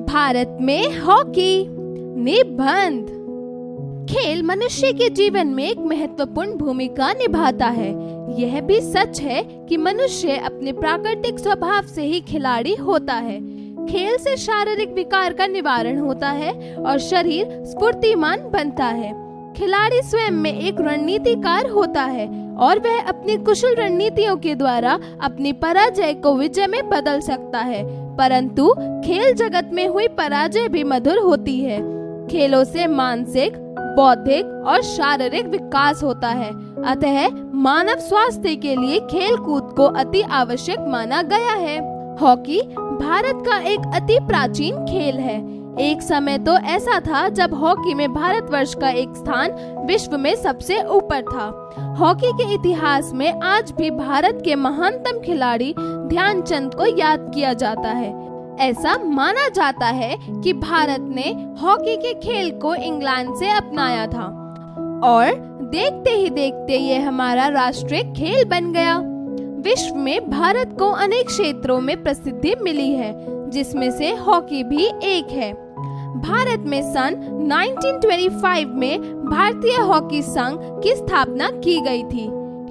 भारत में हॉकी। निबंध। खेल मनुष्य के जीवन में एक महत्वपूर्ण भूमिका निभाता है। यह भी सच है कि मनुष्य अपने प्राकृतिक स्वभाव से ही खिलाड़ी होता है। खेल से शारीरिक विकार का निवारण होता है और शरीर स्फूर्तिमान बनता है। खिलाड़ी स्वयं में एक रणनीतिकार होता है और वह अपनी कुशल रणनीतियों के द्वारा अपनी पराजय को विजय में बदल सकता है। परंतु खेल जगत में हुई पराजय भी मधुर होती है। खेलों से मानसिक, बौद्धिक और शारीरिक विकास होता है। अतः मानव स्वास्थ्य के लिए खेल कूद को अति आवश्यक माना गया है। हॉकी भारत का एक अति प्राचीन खेल है। एक समय तो ऐसा था जब हॉकी में भारतवर्ष का एक स्थान विश्व में सबसे ऊपर था। हॉकी के इतिहास में आज भी भारत के महानतम खिलाड़ी ध्यानचंद को याद किया जाता है। ऐसा माना जाता है कि भारत ने हॉकी के खेल को इंग्लैंड से अपनाया था और देखते ही देखते ये हमारा राष्ट्रीय खेल बन गया। विश्व में भारत को अनेक क्षेत्रों में प्रसिद्धि मिली है, जिसमें से हॉकी भी एक है। भारत में सन 1925 में भारतीय हॉकी संघ की स्थापना की गई थी।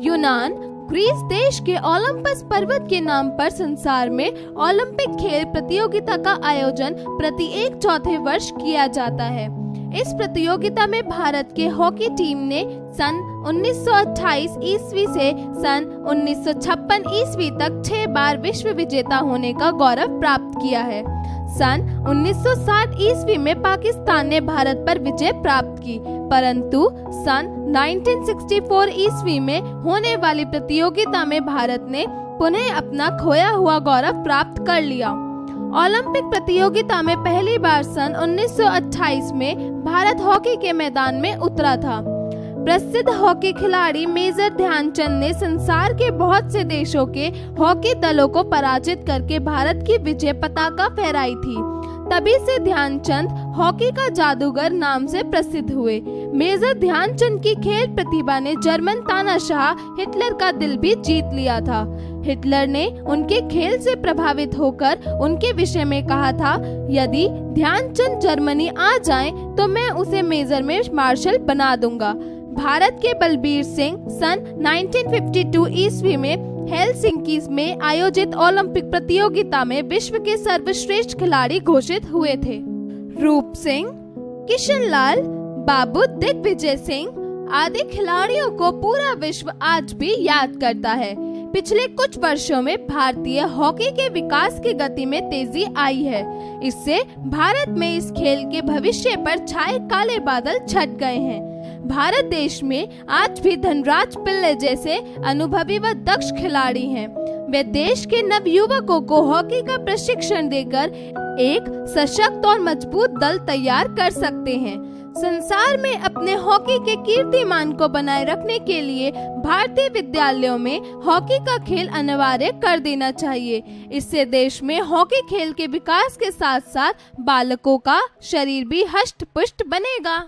यूनान, ग्रीस देश के ओलंपस पर्वत के नाम पर संसार में ओलंपिक खेल प्रतियोगिता का आयोजन प्रति 1/4 वर्ष किया जाता है। इस प्रतियोगिता में भारत के हॉकी टीम ने सन 1928 ईस्वी से सन 1956 ईस्वी तक 6 बार विश्व विजेता होने का गौरव प्राप्त किया है। सन 1960 ईस्वी में पाकिस्तान ने भारत पर विजय प्राप्त की, परंतु सन 1964 ईस्वी में होने वाली प्रतियोगिता में भारत ने पुनः अपना खोया हुआ गौरव प्राप्त कर लिया। ओलंपिक प्रतियोगिता में पहली बार सन 1928 में भारत हॉकी के मैदान में उतरा था। प्रसिद्ध हॉकी खिलाड़ी मेजर ध्यानचंद ने संसार के बहुत से देशों के हॉकी दलों को पराजित करके भारत की विजय पताका फहराई थी। तभी से ध्यानचंद हॉकी का जादूगर नाम से प्रसिद्ध हुए। मेजर ध्यानचंद की खेल प्रतिभा ने जर्मन तानाशाह हिटलर का दिल भी जीत लिया था। हिटलर ने उनके खेल से प्रभावित होकर उनके विषय में कहा था, यदि ध्यानचंद जर्मनी आ जाएं, तो मैं उसे मेजर में मार्शल बना दूंगा। भारत के बलबीर सिंह सन 1952 ईस्वी में हेलसिंकी में आयोजित ओलंपिक प्रतियोगिता में विश्व के सर्वश्रेष्ठ खिलाड़ी घोषित हुए थे। रूप सिंह, किशन लाल, बाबू दिग्विजय सिंह आदि खिलाड़ियों को पूरा विश्व आज भी याद करता है। पिछले कुछ वर्षों में भारतीय हॉकी के विकास की गति में तेजी आई है। इससे भारत में इस खेल के भविष्य पर छाए काले बादल छट गए हैं। भारत देश में आज भी धनराज पिल्ले जैसे अनुभवी व दक्ष खिलाड़ी हैं। वे देश के नवयुवकों को हॉकी का प्रशिक्षण देकर एक सशक्त और मजबूत दल तैयार कर सकते हैं। संसार में अपने हॉकी के कीर्तिमान को बनाए रखने के लिए भारतीय विद्यालयों में हॉकी का खेल अनिवार्य कर देना चाहिए। इससे देश में हॉकी खेल के विकास के साथ साथ बालकों का शरीर भी हष्ट पुष्ट बनेगा।